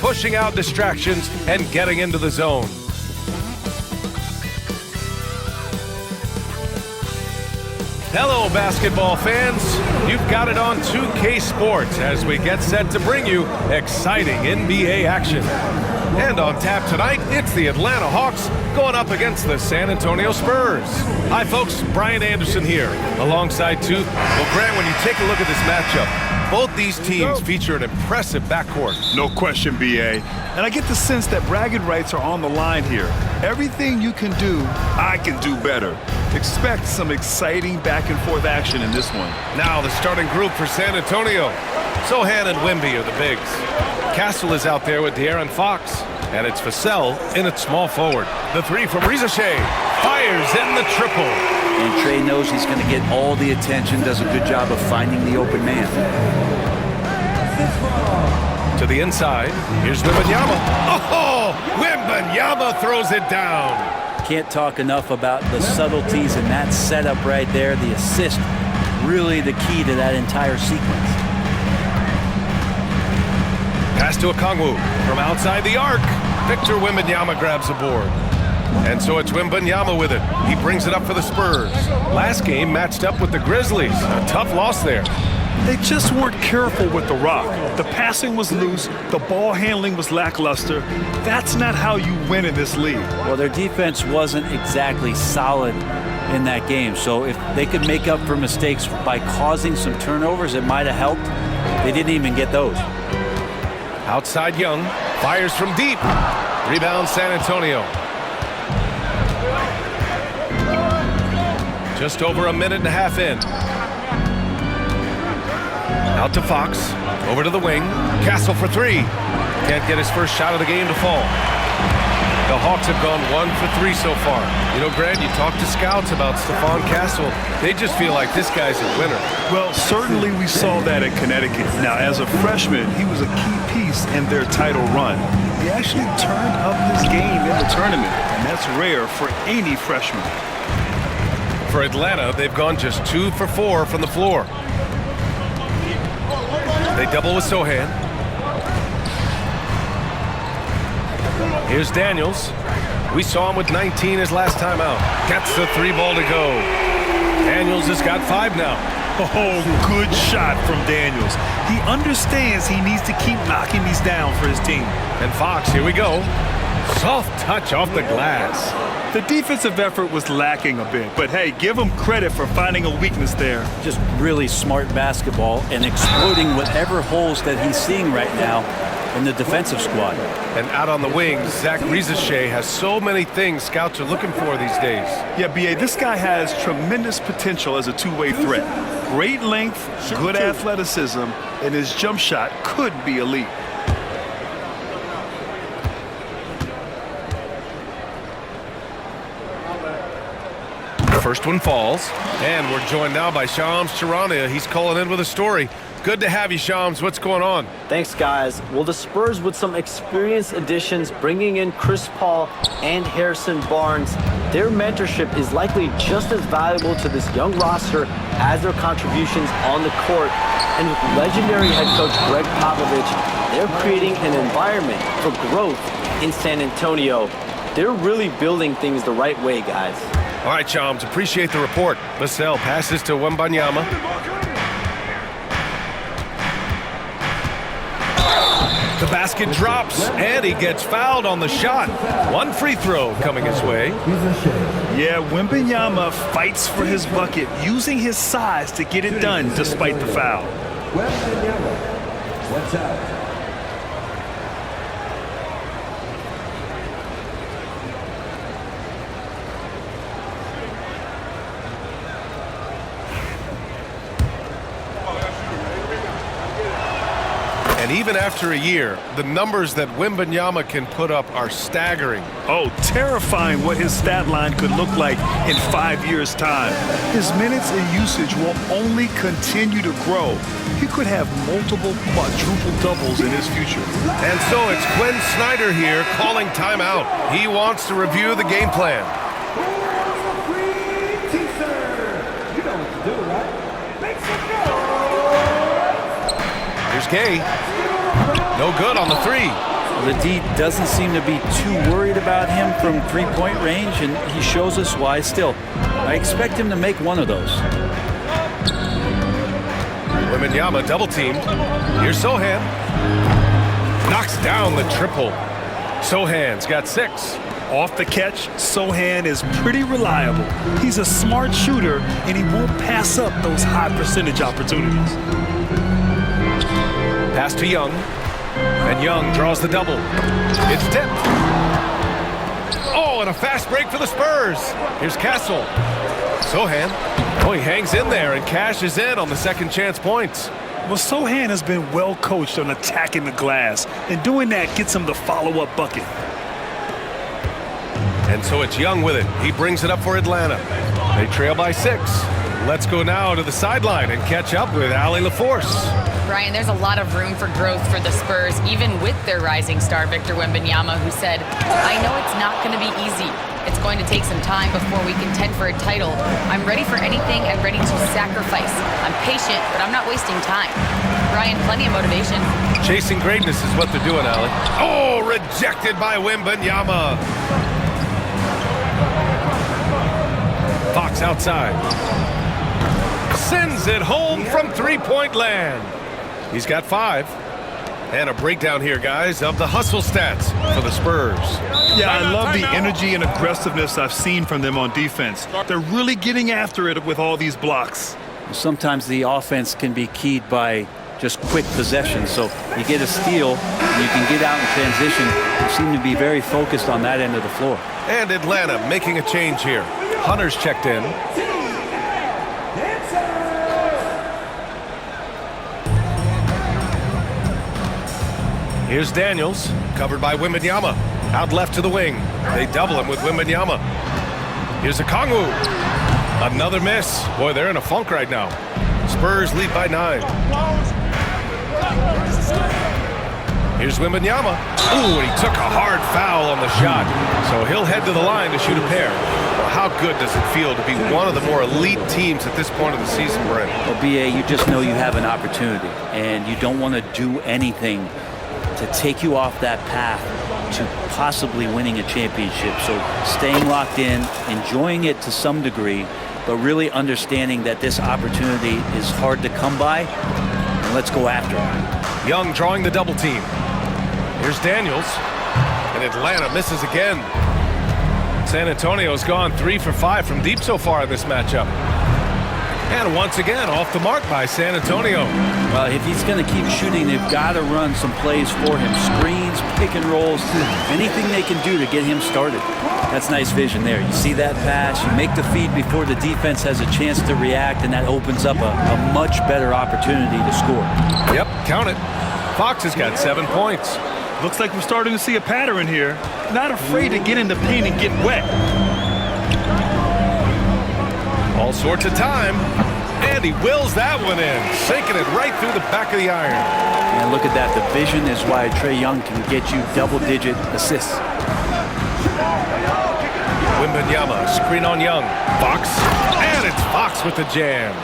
pushing out distractions and getting into the zone. Hello, basketball fans. You've got it on 2K Sports as we get set to bring you exciting NBA action. And on tap tonight, it's the Atlanta Hawks going up against the San Antonio Spurs. Hi, folks. Brian Anderson here, alongside Tooth. Well, Grant, when you take a look at this matchup, both these teams feature an impressive backcourt. No question, B.A. And I get the sense that bragging rights are on the line here. Everything you can do, I can do better. Expect some exciting back-and-forth action in this one. Now the starting group for San Antonio. Sohan and Wemby are the bigs. Castle is out there with De'Aaron Fox. And it's Vassell in at small forward. The three from Rizashay fires in the triple. And Trey knows he's going to get all the attention, does a good job of finding the open man. To the inside, here's Wembanyama. Oh, Wembanyama throws it down. Can't talk enough about the subtleties in that setup right there. The assist, really the key to that entire sequence. Pass to Okongwu from outside the arc. Victor Wembanyama grabs the board. And so it's Wembanyama with it. He brings it up for the Spurs. Last game matched up with the Grizzlies. A tough loss there. They just weren't careful with the rock. The passing was loose. The ball handling was lackluster. That's not how you win in this league. Well, their defense wasn't exactly solid in that game. So if they could make up for mistakes by causing some turnovers, it might have helped. They didn't even get those. Outside Young. Fires from deep. Rebound San Antonio. Just over a minute and a half in. Out to Fox. Over to the wing. Castle for three. Can't get his first shot of the game to fall. The Hawks have gone 1 for 3 so far. You know, Grant, you talk to scouts about Stephon Castle. They just feel like this guy's a winner. Well, certainly we saw that in Connecticut. Now, as a freshman, he was a key piece in their title run. He actually turned up his game in the tournament, and that's rare for any freshman. For Atlanta, they've gone just 2 for 4 from the floor. They double with Sohan. Here's Daniels. We saw him with 19 his last time out. Gets the 3 ball to go. Daniels has got 5 now. Oh, good shot from Daniels. He understands he needs to keep knocking these down for his team. And Fox, here we go. Soft touch off the glass. The defensive effort was lacking a bit, but hey, give him credit for finding a weakness there. Just really smart basketball and exploiting whatever holes that he's seeing right now in the defensive squad. And out on the wings, Zach Rizashay has so many things scouts are looking for these days. Yeah, B.A., this guy has tremendous potential as a two-way threat. Great length, good athleticism, and his jump shot could be elite. First one falls, and we're joined now by Shams Charania. He's calling in with a story. Good to have you, Shams. What's going on? Thanks, guys. Well, the Spurs with some experienced additions, bringing in Chris Paul and Harrison Barnes, their mentorship is likely just as valuable to this young roster as their contributions on the court. And with legendary head coach Greg Popovich, they're creating an environment for growth in San Antonio. They're really building things the right way, guys. All right, Shams, appreciate the report. Vassell passes to Wembanyama. The basket drops, and he gets fouled on the shot. 1 free throw coming his way. Yeah, Wembanyama fights for his bucket, using his size to get it done despite the foul. Wembanyama, what's out? And even after a year, the numbers that Wembanyama can put up are staggering. Oh, terrifying what his stat line could look like in 5 years' time. His minutes and usage will only continue to grow. He could have multiple quadruple doubles in his future. And so it's Quinn Snyder here calling timeout. He wants to review the game plan. Here's Gay. No good on the 3. The D doesn't seem to be too worried about him from three-point range, and he shows us why still. I expect him to make one of those. Wembanyama double teamed. Here's Sohan. Knocks down the triple. Sohan's got 6. Off the catch, Sohan is pretty reliable. He's a smart shooter, and he won't pass up those high percentage opportunities. Pass to Young. And Young draws the double. It's tipped. Oh, and a fast break for the Spurs. Here's Castle. Sohan. Oh, he hangs in there and cashes in on the second chance points. Well, Sohan has been well coached on attacking the glass, and doing that gets him the follow-up bucket. And so it's Young with it. He brings it up for Atlanta. They trail by 6. Let's go now to the sideline and catch up with Allie LaForce. Ryan, there's a lot of room for growth for the Spurs, even with their rising star, Victor Wembanyama, who said, "I know it's not going to be easy. It's going to take some time before we contend for a title. I'm ready for anything and ready to sacrifice. I'm patient, but I'm not wasting time." Ryan, plenty of motivation. Chasing greatness is what they're doing, Allie. Oh, rejected by Wembanyama. Fox outside. Sends it home from three-point land. He's got 5. And a breakdown here, guys, of the hustle stats for the Spurs. Yeah, I love the energy and aggressiveness I've seen from them on defense. They're really getting after it with all these blocks. Sometimes the offense can be keyed by just quick possession. So you get a steal, and you can get out in transition. They seem to be very focused on that end of the floor. And Atlanta making a change here. Hunter's checked in. Here's Daniels, covered by Wembanyama. Out left to the wing. They double him with Wembanyama. Here's Okongwu. Another miss. Boy, they're in a funk right now. Spurs lead by 9. Here's Wembanyama. Ooh, and he took a hard foul on the shot. So he'll head to the line to shoot a pair. Well, how good does it feel to be one of the more elite teams at this point of the season, Brent? Well, BA, you just know you have an opportunity, and you don't want to do anything to take you off that path to possibly winning a championship. So staying locked in, enjoying it to some degree, but really understanding that this opportunity is hard to come by, and let's go after it. Young drawing the double team. Here's Daniels, and Atlanta misses again. San Antonio's gone 3 for 5 from deep so far in this matchup. And once again, off the mark by San Antonio. Well, if he's going to keep shooting, they've got to run some plays for him. Screens, pick and rolls, anything they can do to get him started. That's nice vision there. You see that pass, you make the feed before the defense has a chance to react, and that opens up a much better opportunity to score. Yep, count it. Fox has got 7 points. Looks like we're starting to see a pattern here. Not afraid to get in the paint and get wet. All sorts of time. And he wills that one in, sinking it right through the back of the iron. And look at that. The vision is why Trae Young can get you double-digit assists. Wembanyama, screen on Young. Fox, and it's Fox with the jam.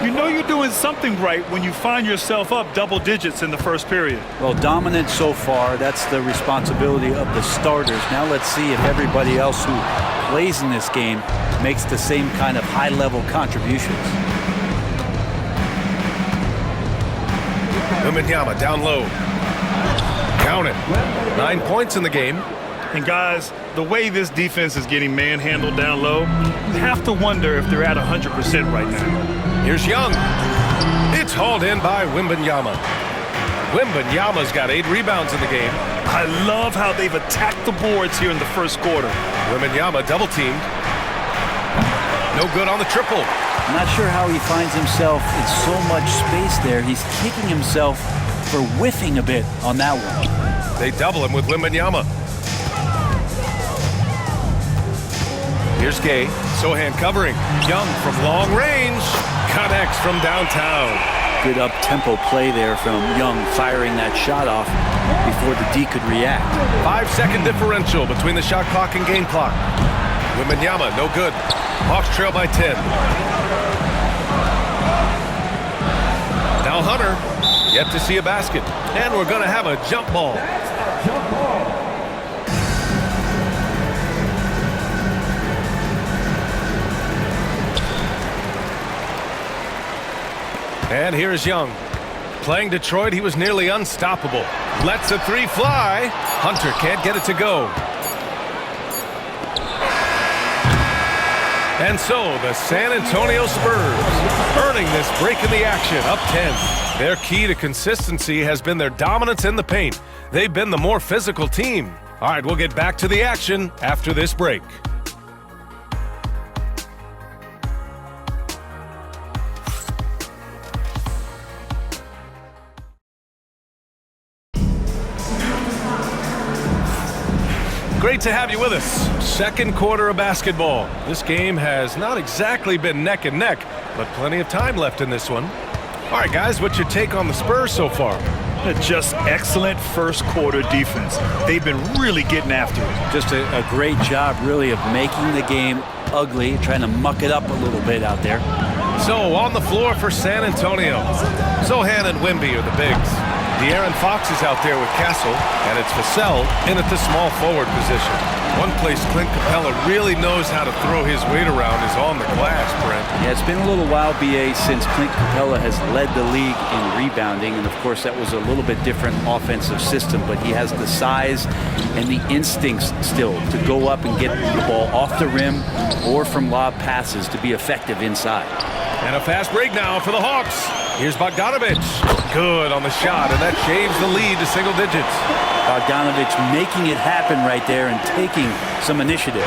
You know you're doing something right when you find yourself up double digits in the first period. Well, dominant so far. That's the responsibility of the starters. Now let's see if everybody else who plays in this game makes the same kind of high-level contributions. Wembanyama down low. Count it. 9 points in the game. And guys, the way this defense is getting manhandled down low, you have to wonder if they're at 100% right now. Here's Young. It's hauled in by Wembanyama. Wembanyama's got 8 rebounds in the game. I love how they've attacked the boards here in the first quarter. Wembanyama double teamed. No good on the triple. I'm not sure how he finds himself in so much space there. He's kicking himself for whiffing a bit on that one. They double him with Wembanyama. Here's Gay. Sohan covering. Young from long range. Connects from downtown. Good up-tempo play there from Young, firing that shot off before the D could react. 5-second differential between the shot clock and game clock. Wembanyama, no good. Hawks trail by 10. Now Hunter, yet to see a basket. And we're going to have a jump ball. And here's Young. Playing Detroit, he was nearly unstoppable. Lets a three fly. Hunter can't get it to go. And so the San Antonio Spurs earning this break in the action, up 10. Their key to consistency has been their dominance in the paint. They've been the more physical team. All right, we'll get back to the action after this break. Great to have you with us. Second quarter of basketball. This game has not exactly been neck and neck, but plenty of time left in this one. All right, guys, what's your take on the Spurs so far? Just excellent first quarter defense. They've been really getting after it. Just a great job, really, of making the game ugly, trying to muck it up a little bit out there. So, on the floor for San Antonio, Zohan and Wemby are the bigs. De'Aaron Fox is out there with Castle, and it's Vassell in at the small forward position. One place Clint Capella really knows how to throw his weight around is on the glass, Brent. Yeah, it's been a little while, BA, since Clint Capella has led the league in rebounding, and of course that was a little bit different offensive system, but he has the size and the instincts still to go up and get the ball off the rim or from lob passes to be effective inside. And a fast break now for the Hawks. Here's Bogdanovich. Good on the shot, and that shaves the lead to single digits. Bogdanovich making it happen right there and taking some initiative.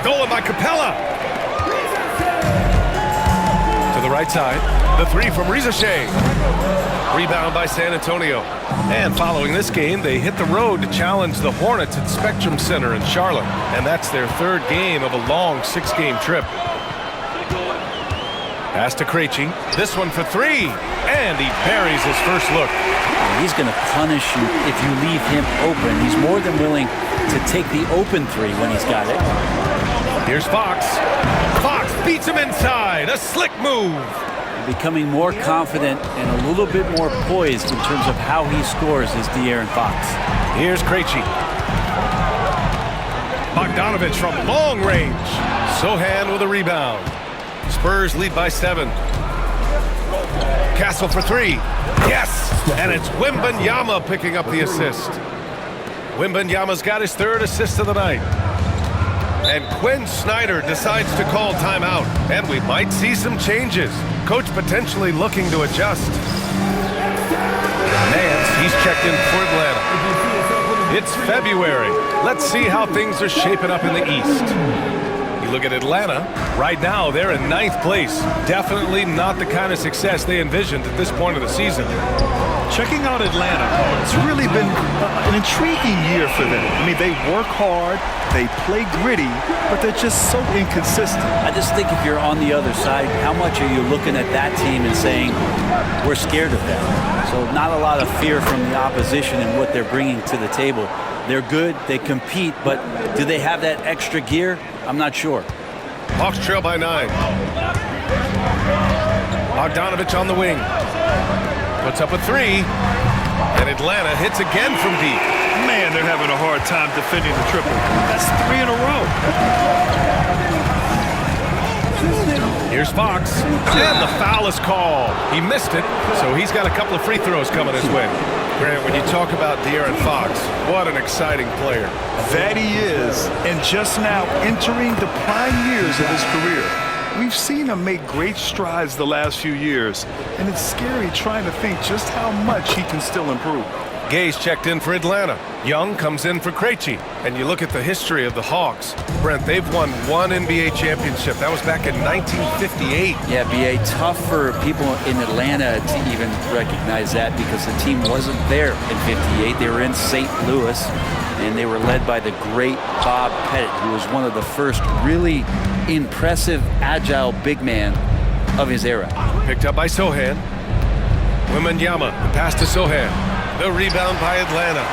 Stolen by Capella. To the right side. The three from Rizasheh. Rebound by San Antonio. And following this game, they hit the road to challenge the Hornets at Spectrum Center in Charlotte. And that's their third game of a long 6-game trip. Pass to Krejci. This one for three. And he buries his first look. He's going to punish you if you leave him open. He's more than willing to take the open three when he's got it. Here's Fox. Fox beats him inside. A slick move. Becoming more confident and a little bit more poised in terms of how he scores is De'Aaron Fox. Here's Krejci. Bogdanovich from long range. Zohan with a rebound. Spurs lead by 7. Castle for three. Yes! And it's Wembanyama picking up the assist. Wembanyama's got his third assist of the night. And Quinn Snyder decides to call timeout. And we might see some changes. Coach potentially looking to adjust. Nance, he's checked in for Atlanta. It's February. Let's see how things are shaping up in the East. You look at Atlanta, right now they're in 9th place. Definitely not the kind of success they envisioned at this point of the season. Checking out Atlanta, it's really been an intriguing year for them. I mean, they work hard, they play gritty, but they're just so inconsistent. I just think if you're on the other side, how much are you looking at that team and saying, we're scared of them? So not a lot of fear from the opposition and what they're bringing to the table. They're good, they compete, but do they have that extra gear? I'm not sure. Hawks trail by 9. Bogdanovich on the wing. Puts up a three. And Atlanta hits again from deep. Man, they're having a hard time defending the triple. That's 3 in a row. Here's Fox. And the foul is called. He missed it, so he's got a couple of free throws coming his way. Grant, when you talk about De'Aaron Fox, what an exciting player. That he is, and just now entering the prime years of his career. We've seen him make great strides the last few years, and it's scary trying to think just how much he can still improve. Gay's checked in for Atlanta. Young comes in for Krejci. And you look at the history of the Hawks. Brent, they've won one NBA championship. That was back in 1958. Yeah, BA, tough for people in Atlanta to even recognize that because the team wasn't there in 58. They were in St. Louis, and they were led by the great Bob Pettit, who was one of the first really impressive, agile big man of his era. Picked up by Zohan. Wembanyama, the pass to Zohan. The rebound by Atlanta.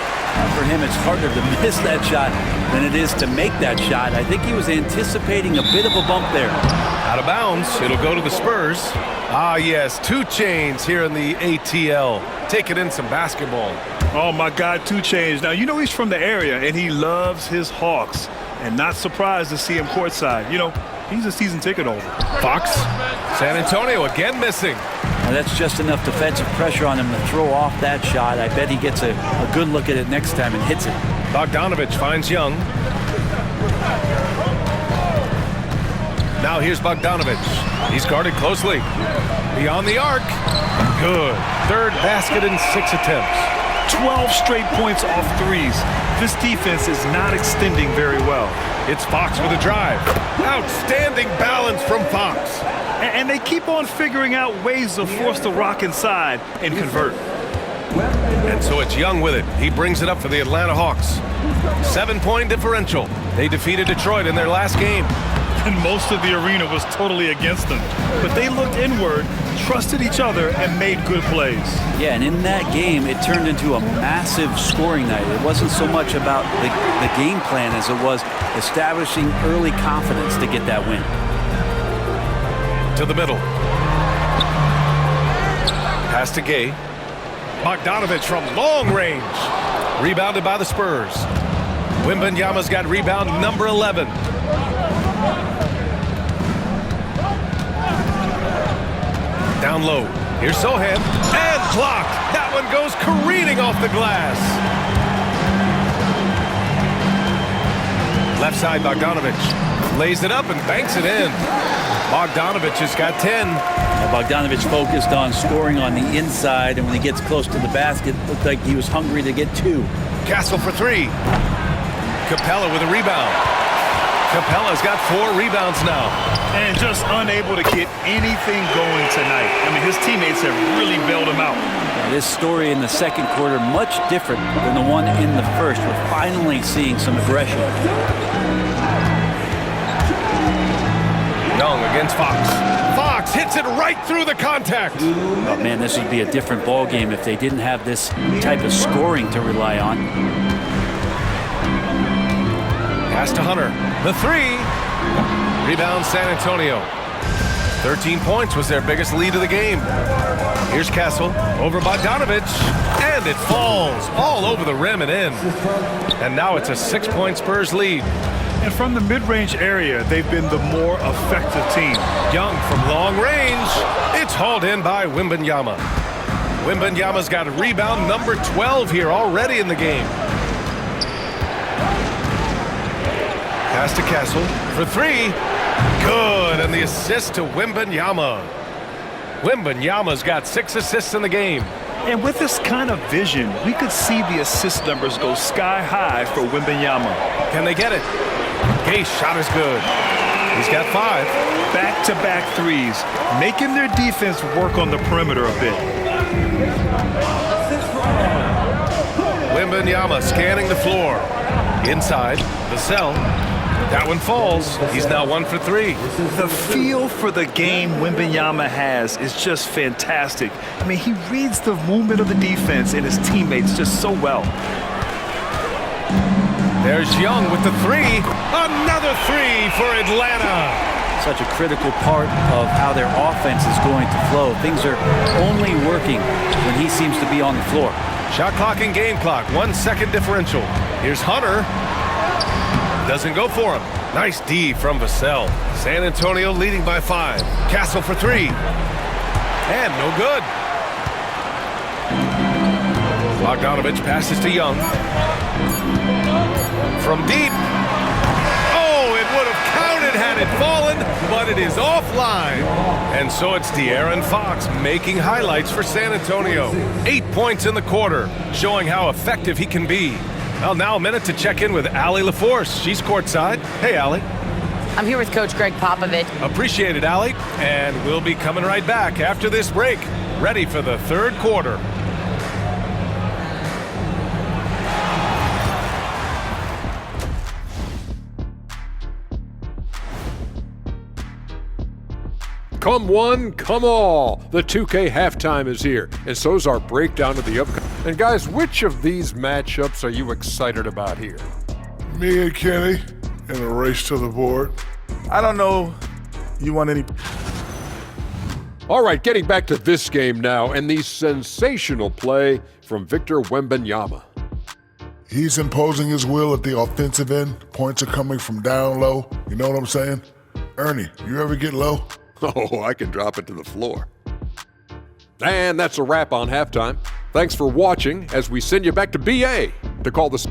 For him, it's harder to miss that shot than it is to make that shot. I think he was anticipating a bit of a bump there. Out of bounds. It'll go to the Spurs. Ah, yes. 2 Chainz here in the ATL. Taking in some basketball. Oh, my God, 2 Chainz. Now, you know he's from the area, and he loves his Hawks. And not surprised to see him courtside. You know, He's a season ticket holder. Fox. San Antonio again missing. Now that's just enough defensive pressure on him to throw off that shot. I bet he gets a good look at it next time and hits it. Bogdanovich finds Young. Now here's Bogdanovich. He's guarded closely. Beyond the arc. Good. Third basket in 6 attempts. 12 straight points off threes. This defense is not extending very well. It's Fox with a drive. Outstanding balance from Fox. And they keep on figuring out ways to force the rock inside and convert. And so it's Young with it. He brings it up for the Atlanta Hawks. 7-point differential. They defeated Detroit in their last game. And most of the arena was totally against them. But they looked inward, trusted each other, and made good plays. Yeah, and in that game, it turned into a massive scoring night. It wasn't so much about the game plan as it was establishing early confidence to get that win. To the middle. Pass to Gay. Bogdanovich from long range. Rebounded by the Spurs. Wembanyama's got rebound number 11. Down low. Here's Sohan. And blocked. That one goes careening off the glass. Left side, Bogdanovich lays it up and banks it in. Bogdanovich has got 10. Now, Bogdanovich focused on scoring on the inside, and when he gets close to the basket, it looked like he was hungry to get 2. Castle for 3. Capella with a rebound. Capella's got 4 rebounds now. And just unable to get anything going tonight. I mean, his teammates have really bailed him out. Now, this story in the second quarter, much different than the one in the first. We're finally seeing some aggression. Young against Fox. Fox hits it right through the contact. Oh, man, this would be a different ball game if they didn't have this type of scoring to rely on. Pass to Hunter. The 3. Rebound San Antonio. 13 points was their biggest lead of the game. Here's Castle over Bogdanovich. And it falls all over the rim and in. And now it's a 6-point Spurs lead. And from the mid-range area, they've been the more effective team. Young from long range. It's hauled in by Wembanyama. Wembanyama's got a rebound number 12 here already in the game. Pass to Castle for 3. Good, and the assist to Wembanyama. Wembanyama's got 6 assists in the game. And with this kind of vision, we could see the assist numbers go sky high for Wembanyama. Can they get it? Gay's shot is good. He's got 5. Back-to-back threes, making their defense work on the perimeter a bit. Wembanyama scanning the floor. Inside, Vassell. That one falls. He's now 1 for 3. The feel for the game Wembanyama has is just fantastic. I mean, he reads the movement of the defense and his teammates just so well. There's Young with the 3. Another 3 for Atlanta. Such a critical part of how their offense is going to flow. Things are only working when he seems to be on the floor. Shot clock and game clock. 1 second differential. Here's Hunter. Doesn't go for him. Nice D from Vassell. San Antonio leading by 5. Castle for 3. And no good. Bogdanovich passes to Young. From deep. Oh, it would have counted had it fallen, but it is offline. And so it's De'Aaron Fox making highlights for San Antonio. 8 points in the quarter, showing how effective he can be. Well, now a minute to check in with Allie LaForce. She's courtside. Hey, Allie. I'm here with Coach Greg Popovich. Appreciate it, Allie. And we'll be coming right back after this break. Ready for the third quarter. Come one, come all. The 2K halftime is here, and so's our breakdown of the upcoming. And guys, which of these matchups are you excited about here? Me and Kenny in a race to the board. I don't know. You want any? All right, getting back to this game now, and the sensational play from Victor Wembanyama. He's imposing his will at the offensive end. Points are coming from down low. You know what I'm saying? Ernie, you ever get low? Oh, I can drop it to the floor. And that's a wrap on halftime. Thanks for watching as we send you back to BA to call the...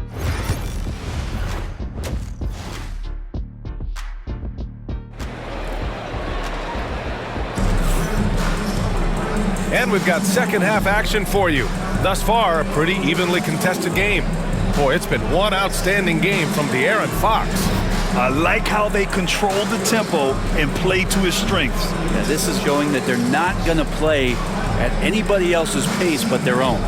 And we've got second half action for you. Thus far, a pretty evenly contested game. Boy, it's been one outstanding game from De'Aaron Fox. I like how they control the tempo and play to his strengths. Yeah, this is showing that they're not going to play at anybody else's pace but their own.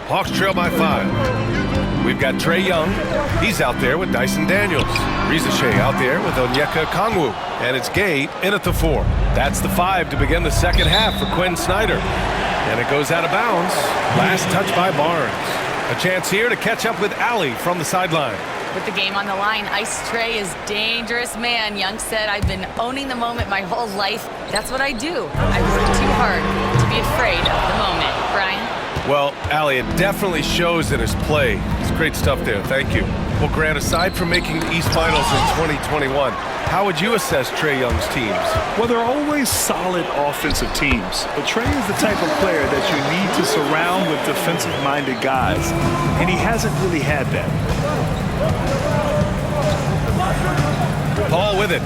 Hawks trail by 5. We've got Trae Young. He's out there with Dyson Daniels. Reza Shea out there with Onyeka Okongwu. And it's Gay in at the 4. That's the 5 to begin the second half for Quinn Snyder. And it goes out of bounds. Last touch by Barnes. A chance here to catch up with Allie from the sideline. With the game on the line, Ice Trae is dangerous man. Young said, I've been owning the moment my whole life. That's what I do. I work too hard to be afraid of the moment. Brian? Well, Allie, it definitely shows in his play. It's great stuff there. Thank you. Well, Grant, aside from making the East Finals in 2021, how would you assess Trae Young's teams? Well, they're always solid offensive teams, but Trae is the type of player that you need to surround with defensive-minded guys, and he hasn't really had that. Paul with it.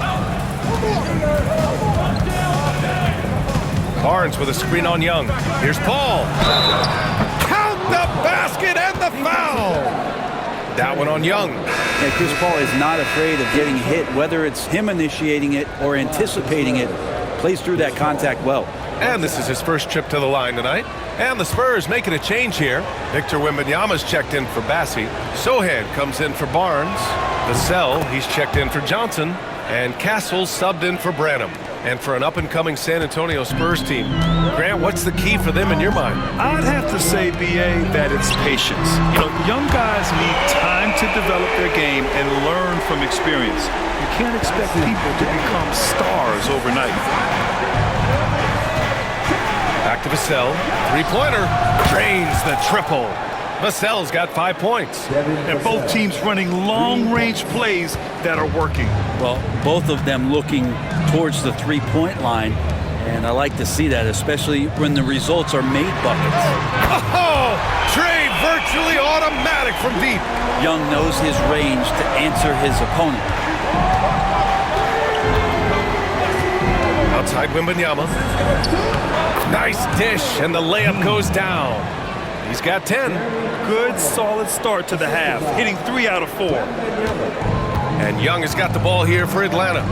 Barnes with a screen on Young. Here's Paul. Count the basket and the foul. That one on Young. Yeah, Chris Paul is not afraid of getting hit, whether it's him initiating it or anticipating it. Plays through that contact well. And this is his first trip to the line tonight. And the Spurs making a change here. Victor Wembanyama's checked in for Bassie. Sohan comes in for Barnes. Vassell, he's checked in for Johnson. And Castle's subbed in for Branham. And for an up-and-coming San Antonio Spurs team, Grant, what's the key for them in your mind? I'd have to say, BA, that it's patience. You know, young guys need time to develop their game and learn from experience. You can't expect people to become stars overnight. Back to Vassell. Three-pointer. Drains the triple. Vassell's got 5 points. And both teams running long-range plays that are working. Well, both of them looking towards the three-point line, and I like to see that, especially when the results are made buckets. Oh, Trae virtually automatic from deep. Young knows his range to answer his opponent. Outside Wembanyama. Nice dish, and the layup goes down. He's got 10. Good, solid start to the half, hitting 3 out of 4. And Young has got the ball here for Atlanta.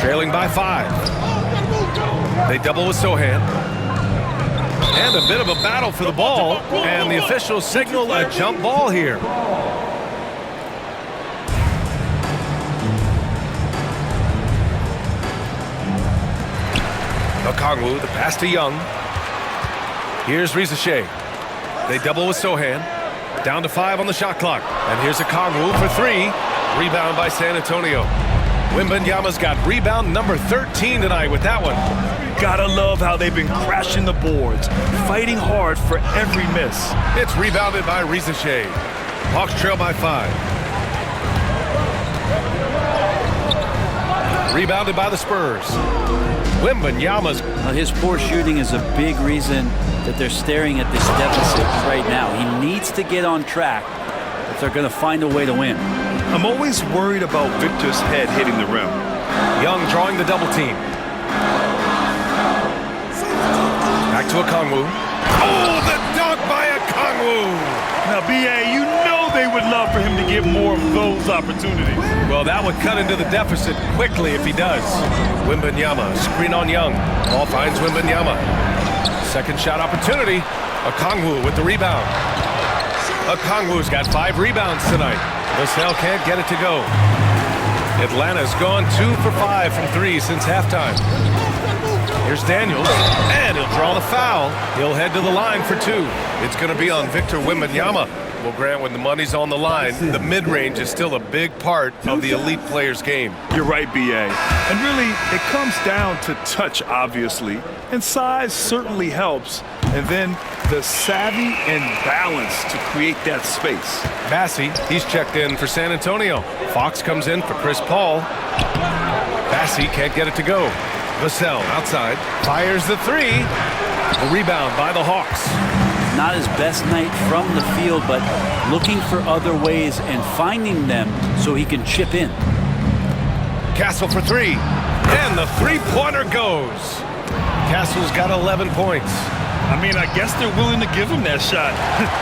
Trailing by 5. They double with Sohan. And a bit of a battle for the ball. And the officials signal a jump ball here. Okongwu, the pass to Young. Here's Reza Shea. They double with Sohan. Down to 5 on the shot clock. And here's Okongwu for 3. Rebound by San Antonio. Wembanyama's got rebound number 13 tonight with that one. Gotta love how they've been crashing the boards, fighting hard for every miss. It's rebounded by Reza Shea. Hawks trail by 5. Rebounded by the Spurs. Wembanyama's... Well, his poor shooting is a big reason that they're staring at this deficit right now. He needs to get on track if they're going to find a way to win. I'm always worried about Victor's head hitting the rim. Young drawing the double team. Back to Okongwu. Oh, the dunk by Okongwu! Now, BA, you know they would love for him to get more of those opportunities. Well, that would cut into the deficit quickly if he does. Wembanyama, screen on Young. Ball finds Wembanyama. Second shot opportunity. Okongwu with the rebound. Okongwu's got 5 rebounds tonight. Vassell can't get it to go. Atlanta's gone 2 for 5 from 3 since halftime. Here's Daniels, and he'll draw the foul. He'll head to the line for 2. It's going to be on Victor Wembanyama. Well, Grant, when the money's on the line, the mid-range is still a big part of the elite player's game. You're right, BA. And really, it comes down to touch, obviously. And size certainly helps, And then the savvy and balance to create that space. Bassey, he's checked in for San Antonio. Fox comes in for Chris Paul. Bassey can't get it to go. Vassell outside, fires the three. The rebound by the Hawks. Not his best night from the field, but looking for other ways and finding them so he can chip in. Castle for three, and the three-pointer goes. Castle's got 11 points. I mean, I guess they're willing to give him that shot.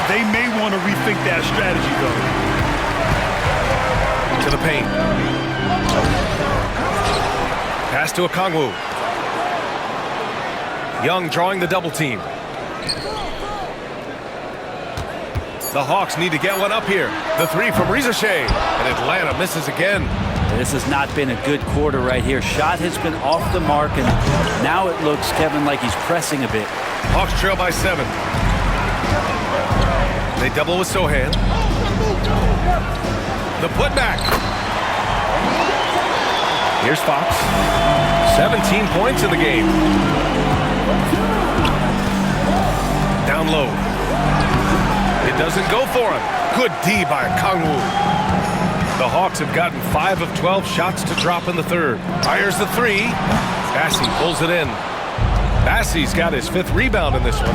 They may want to rethink that strategy, though. To the paint. Pass to Okongwu. Young drawing the double team. The Hawks need to get one up here. The three from Rizichet, and Atlanta misses again. This has not been a good quarter right here. Shot has been off the mark, and now it looks, Kevin, like he's pressing a bit. Hawks trail by 7. They double with Sohan. The putback. Here's Fox. 17 points in the game. Down low. It doesn't go for him. Good D by Okongwu. The Hawks have gotten 5 of 12 shots to drop in the third. Fires the three. Bassey pulls it in. Bassey's got his 5th rebound in this one.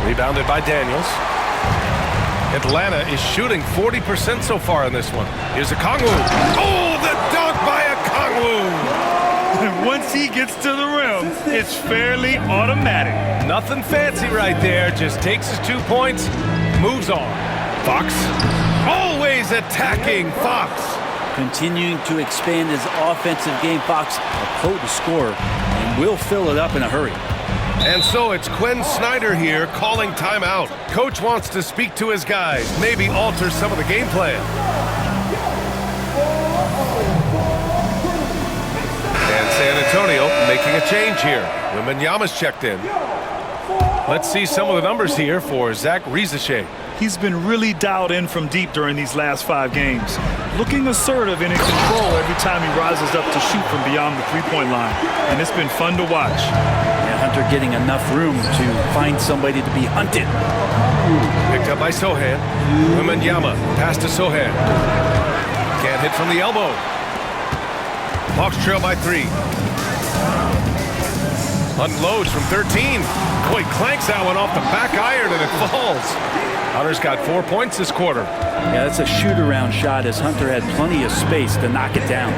Rebounded by Daniels. Atlanta is shooting 40% so far in this one. Here's Okongwu. Oh, the dunk by Okongwu! Once he gets to the rim, it's fairly automatic. Nothing fancy right there. Just takes his 2 points, moves on. Fox, always attacking Fox. Continuing to expand his offensive game. Fox, a potent scorer, and will fill it up in a hurry. And so it's Quinn Snyder here calling timeout. Coach wants to speak to his guys, maybe alter some of the game plan. And San Antonio making a change here. Wembanyama's checked in. Let's see some of the numbers here for Zach Rizichet. He's been really dialed in from deep during these last 5 games. Looking assertive and in control every time he rises up to shoot from beyond the three-point line. And it's been fun to watch. And Hunter getting enough room to find somebody to be hunted. Picked up by Sohan. Wembanyama, pass to Sohan. Can't hit from the elbow. Hawks trail by 3. Unloads from 13. Boy, clanks that one off the back iron and it falls. Hunter's got 4 points this quarter. Yeah, that's a shoot-around shot as Hunter had plenty of space to knock it down.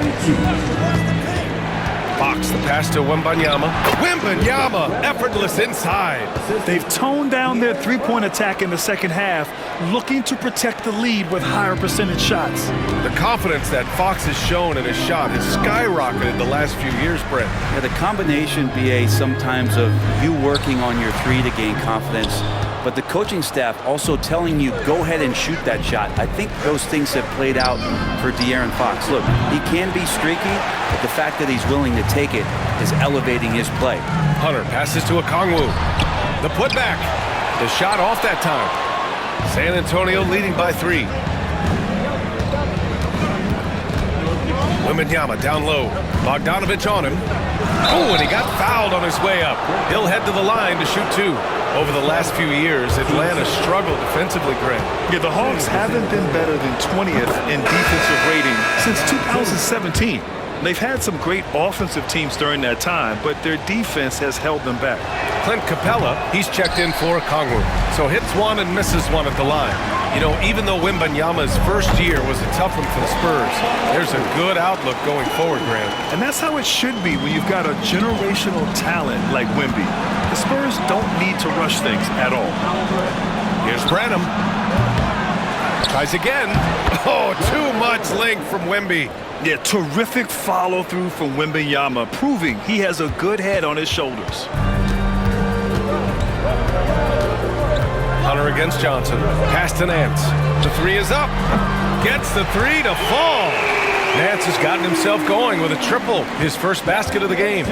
Fox, the pass to Wembanyama. Wembanyama, effortless inside. They've toned down their three-point attack in the second half, looking to protect the lead with higher percentage shots. The confidence that Fox has shown in his shot has skyrocketed the last few years, Brent. Yeah, the combination, BA, sometimes of you working on your three to gain confidence, but the coaching staff also telling you, go ahead and shoot that shot. I think those things have played out for De'Aaron Fox. Look, he can be streaky, but the fact that he's willing to take it is elevating his play. Hunter passes to Okongwu. The putback. The shot off that time. San Antonio leading by 3. Wembanyama down low. Bogdanovich on him. Oh, and he got fouled on his way up. He'll head to the line to shoot 2. Over the last few years, Atlanta struggled defensively, Grant. Yeah, the Hawks haven't been better than 20th in defensive rating since 2017. They've had some great offensive teams during that time, but their defense has held them back. Clint Capella, he's checked in for Okongwu. So hits 1 and misses 1 at the line. You know, even though Wembanyama's first year was a tough one for the Spurs, there's a good outlook going forward, Grant. And that's how it should be when you've got a generational talent like Wemby. The Spurs don't need to rush things at all. Here's Branham. Tries again. Oh, too much length from Wemby. Yeah, terrific follow-through from Wembanyama, proving he has a good head on his shoulders. Hunter against Johnson. Pass to Nance. The 3 is up. Gets the 3 to fall. Nance has gotten himself going with a triple, his first basket of the game.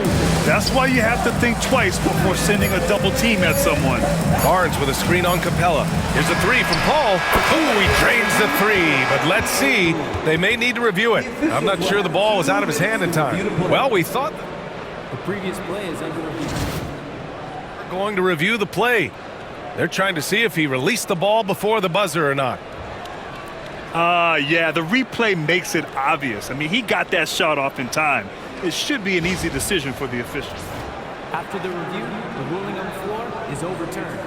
That's why you have to think twice before sending a double team at someone. Barnes with a screen on Capella. Here's a three from Paul. Ooh, he drains the three, but let's see. They may need to review it. I'm not sure the ball was out of his hand in time. Well, we thought The previous play is under review. we're going to review the play. They're trying to see if he released the ball before the buzzer or not. Yeah, the replay makes it obvious. I mean, he got that shot off in time. It should be an easy decision for the officials. After the review, the ruling on the floor is overturned.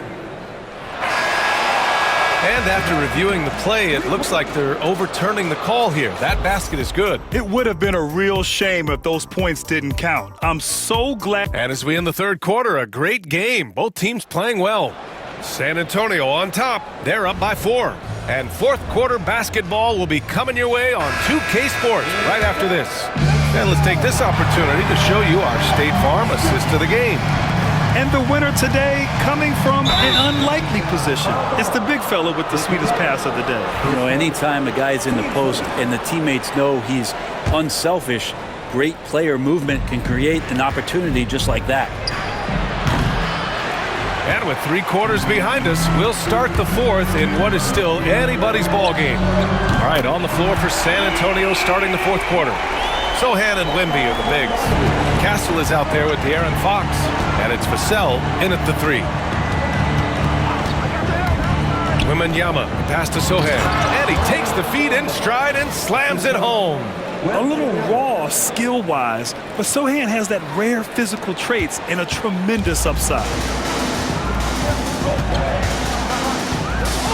And after reviewing the play, it looks like they're overturning the call here. That basket is good. It would have been a real shame if those points didn't count. I'm so glad. And as we end the third quarter, a great game. Both teams playing well. San Antonio on top. They're up by 4. And fourth quarter basketball will be coming your way on 2K Sports right after this. And let's take this opportunity to show you our State Farm assist of the game. And the winner today coming from an unlikely position. It's the big fella with the sweetest pass of the day. You know, anytime a guy's in the post and the teammates know he's unselfish, great player movement can create an opportunity just like that. And with 3 quarters behind us, we'll start the fourth in what is still anybody's ball game. All right, on the floor for San Antonio starting the fourth quarter. Sohan and Wemby are the bigs. Castle is out there with De'Aaron Fox. And it's Vassell in at the 3. Wembanyama, pass to Sohan. And he takes the feed in stride and slams it home. A little raw skill-wise, but Sohan has that rare physical traits and a tremendous upside.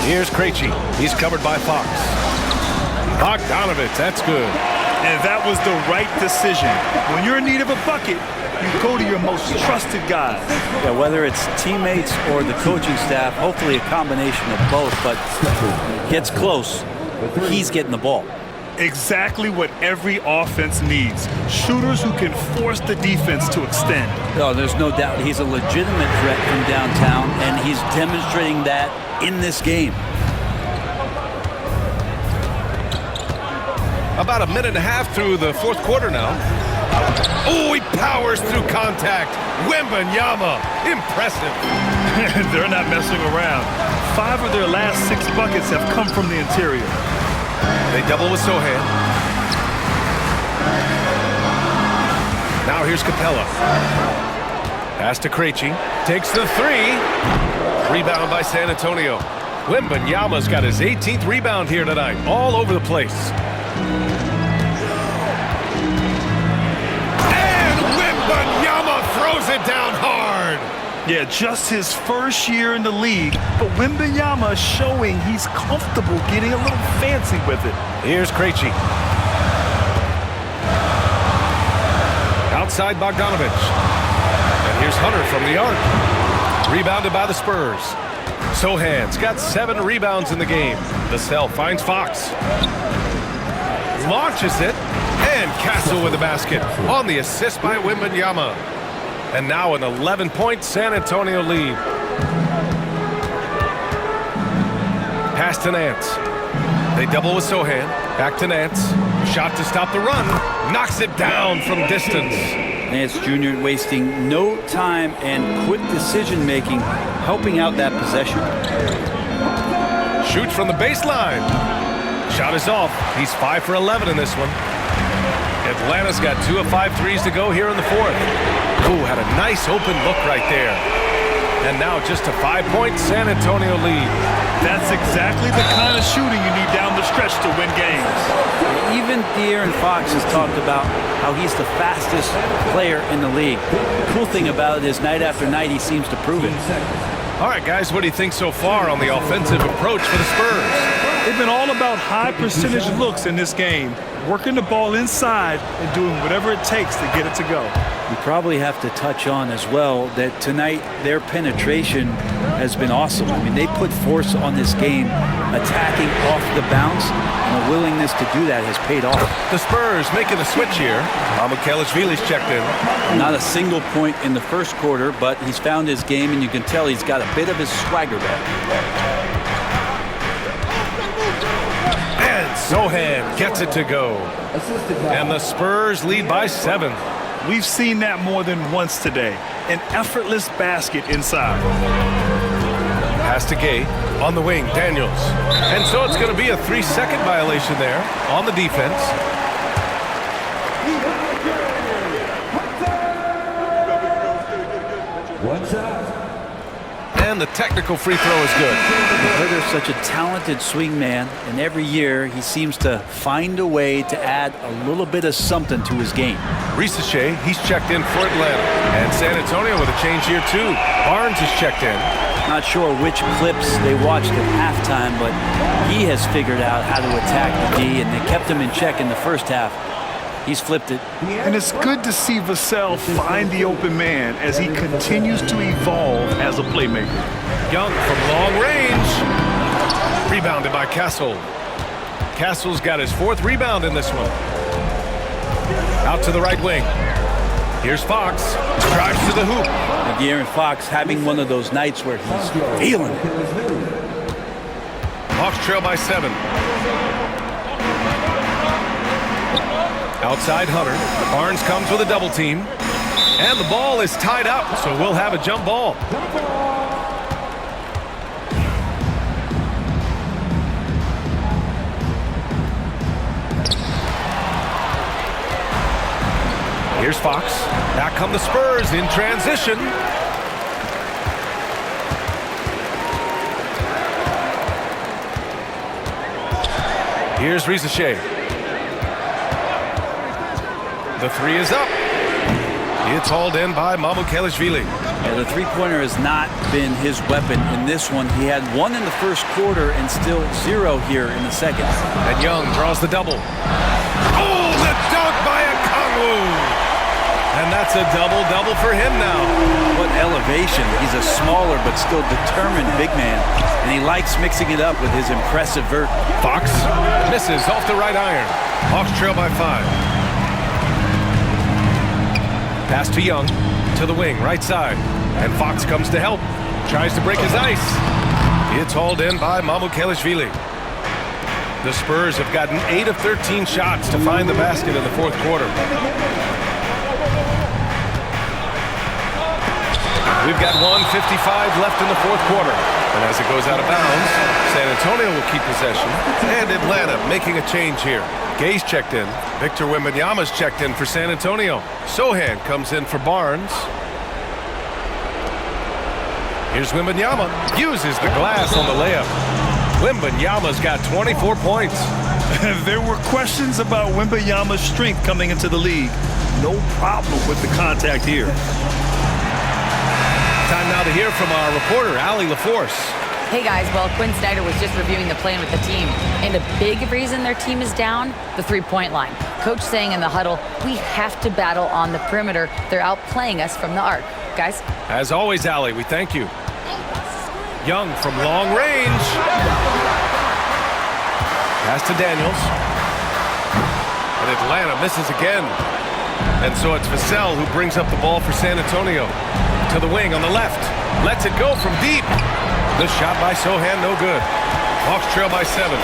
Here's Krejci. He's covered by Fox. Bogdanovich, that's good. And that was the right decision. When you're in need of a bucket, you go to your most trusted guy. Yeah, whether it's teammates or the coaching staff, hopefully a combination of both, but gets close, he's getting the ball. Exactly what every offense needs. Shooters who can force the defense to extend. No, there's no doubt he's a legitimate threat from downtown, and he's demonstrating that in this game. About a minute and a half through the fourth quarter now. Oh, he powers through contact. Wembanyama, impressive. They're not messing around. 5 of their last 6 buckets have come from the interior. They double with Sohan. Now here's Capella. Pass to Krejci. Takes the 3. Rebound by San Antonio. Wembanyama's got his 18th rebound here tonight. All over the place. And Wembanyama throws it down hard. Yeah, just his first year in the league, but Wembanyama showing he's comfortable getting a little fancy with it. Here's Krejci. Outside Bogdanovich. And here's Hunter from the arc. Rebounded by the Spurs. Sohan's got 7 rebounds in the game. Vassell finds Fox. Launches it. And Castle with the basket on the assist by Wembanyama. And now an 11-point San Antonio lead. Pass to Nance. They double with Sohan. Back to Nance. Shot to stop the run. Knocks it down from distance. Nance Jr. wasting no time and quick decision-making, helping out that possession. Shoots from the baseline. Shot is off. He's 5 for 11 in this one. Atlanta's got 2 of 5 threes to go here in the fourth. Ooh, had a nice open look right there. And now just a 5-point San Antonio lead. That's exactly the kind of shooting you need down the stretch to win games. Even De'Aaron Fox has talked about how he's the fastest player in the league. The cool thing about it is night after night he seems to prove it. All right, guys, what do you think so far on the offensive approach for the Spurs? They've been all about high percentage looks in this game, working the ball inside and doing whatever it takes to get it to go. You probably have to touch on as well that tonight their penetration has been awesome. I mean, they put force on this game, attacking off the bounce, and the willingness to do that has paid off. The Spurs making a switch here. Kelishvili's checked in. Not a single point in the first quarter, but he's found his game, and you can tell he's got a bit of his swagger back. And Sohan gets it to go. And the Spurs lead by 7. We've seen that more than once today. An effortless basket inside. Pass to Gay. On the wing, Daniels. And so it's going to be a 3-second violation there on the defense. What's up? And the technical free throw is good. Ritter's such a talented swing man, and every year he seems to find a way to add a little bit of something to his game. Risache, he's checked in for Atlanta. And San Antonio with a change here too. Barnes is checked in. Not sure which clips they watched at halftime, but he has figured out how to attack the D, and they kept him in check in the first half. He's flipped it. And it's good to see Vassell find the open man as he continues to evolve as a playmaker. Young from long range. Rebounded by Castle. Castle's got his 4th rebound in this one. Out to the right wing. Here's Fox. Drives to the hoop. And De'Aaron Fox having one of those nights where he's feeling it. Hawks trail by 7. Outside Hunter. Barnes comes with a double team. And the ball is tied up, so we'll have a jump ball. Here's Fox. Back come the Spurs in transition. Here's Risache. The 3 is up. It's hauled in by Mamukelashvili. Yeah, the three-pointer has not been his weapon in this one. He had 1 in the first quarter and still 0 here in the second. And Young draws the double. Oh, the dunk by Okongwu! And that's a double-double for him now. What elevation. He's a smaller but still determined big man. And he likes mixing it up with his impressive vert. Fox misses off the right iron. Hawks trail by 5. Pass to Young, to the wing, right side. And Fox comes to help. Tries to break his ice. It's hauled in by Mamukelashvili. The Spurs have gotten 8 of 13 shots to find the basket in the 4th quarter. We've got 1:55 left in the 4th quarter. And as it goes out of bounds, San Antonio will keep possession. And Atlanta making a change here. Gay's checked in. Victor Wembanyama's checked in for San Antonio. Sohan comes in for Barnes. Here's Wembanyama. Uses the glass on the layup. Wembanyama's got 24 points. There were questions about Wembanyama's strength coming into the league. No problem with the contact here. Time now to hear from our reporter, Allie LaForce. Hey guys, well, Quinn Snyder was just reviewing the plan with the team. And a big reason their team is down, the three-point line. Coach saying in the huddle, we have to battle on the perimeter. They're outplaying us from the arc. Guys? As always, Allie, we thank you. Young from long range. Pass to Daniels. And Atlanta misses again. And so it's Vassell who brings up the ball for San Antonio. To the wing on the left. Lets it go from deep. The shot by Sohan, no good. Hawks trail by 7.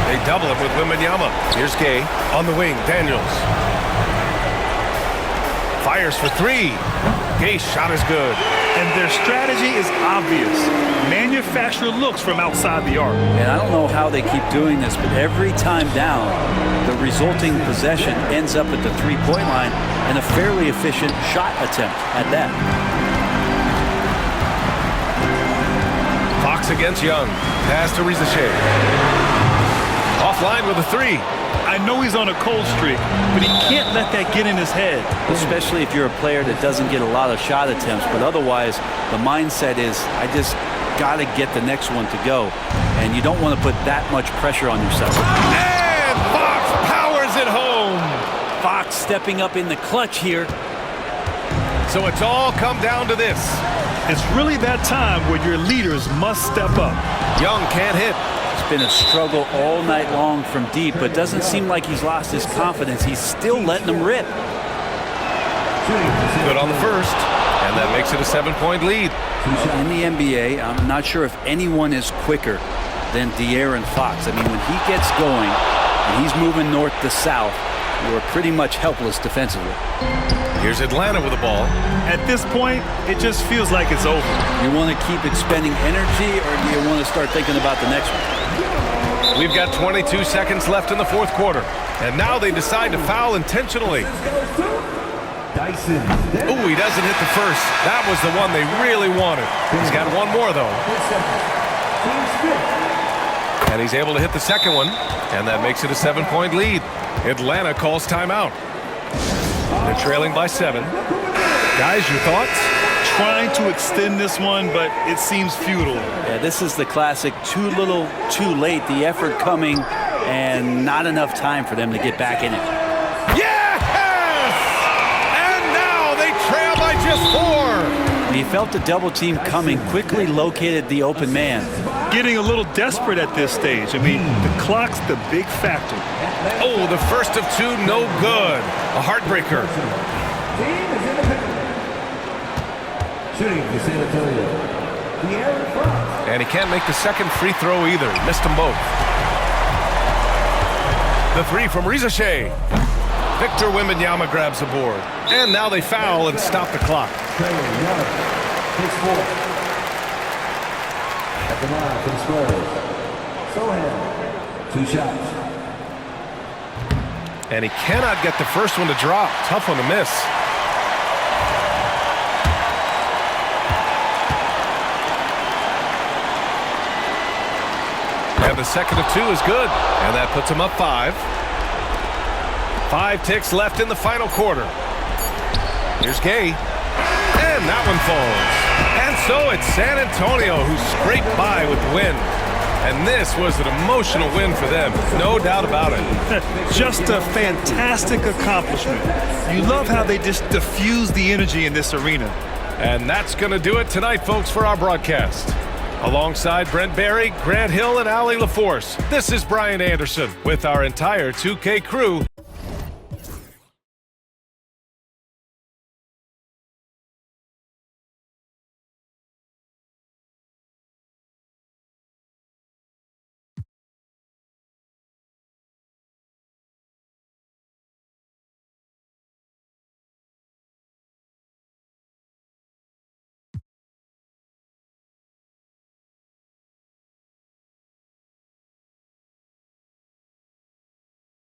They double it with Wembanyama. Here's Gay on the wing. Daniels. Fires for 3. Gay's shot is good. And their strategy is obvious. Manufacture looks from outside the arc. And I don't know how they keep doing this, but every time down, the resulting possession ends up at the three-point line and a fairly efficient shot attempt at that. Fox against Young. Pass to Risache. Offline with a 3. I know he's on a cold streak, but he can't let that get in his head. Especially if you're a player that doesn't get a lot of shot attempts, but otherwise the mindset is, I just got to get the next one to go. And you don't want to put that much pressure on yourself. And Fox powers it home. Fox stepping up in the clutch here. So it's all come down to this. It's really that time where your leaders must step up. Young can't hit. It's been a struggle all night long from deep, but doesn't seem like he's lost his confidence. He's still letting them rip. Good on the first, and that makes it a 7-point lead. In the NBA, I'm not sure if anyone is quicker than De'Aaron Fox. I mean, when he gets going and he's moving north to south, you are pretty much helpless defensively. Here's Atlanta with the ball. At this point, it just feels like it's over. You want to keep expending energy, or do you want to start thinking about the next one? We've got 22 seconds left in the fourth quarter. And now they decide to foul intentionally. Oh, he doesn't hit the first. That was the one they really wanted. He's got one more, though. And he's able to hit the second one. And that makes it a 7-point lead. Atlanta calls timeout. They're trailing by 7. Guys, your thoughts? Trying to extend this one, but it seems futile. Yeah, this is the classic too little, too late. The effort coming and not enough time for them to get back in it. Yes! And now they trail by just 4. He felt the double team coming, quickly located the open man. Getting a little desperate at this stage. I mean, the clock's the big factor. Oh, the first of 2, no good. A heartbreaker. Shooting for San Antonio, De'Aaron Fox. And he can't make the second free throw either. Missed them both. The 3 from Rizashe. Victor Wembanyama grabs the board. And now they foul and stop the clock. Takes 4. At the line for the Spurs. Sohan, 2 shots. And he cannot get the first one to drop. Tough one to miss. And the second of 2 is good. And that puts him up 5. 5 ticks left in the final quarter. Here's Gay. And that one falls. And so it's San Antonio who scraped by with the win. And this was an emotional win for them. No doubt about it. Just a fantastic accomplishment. You love how they just diffuse the energy in this arena. And that's going to do it tonight, folks, for our broadcast. Alongside Brent Barry, Grant Hill, and Allie LaForce, this is Brian Anderson with our entire 2K crew.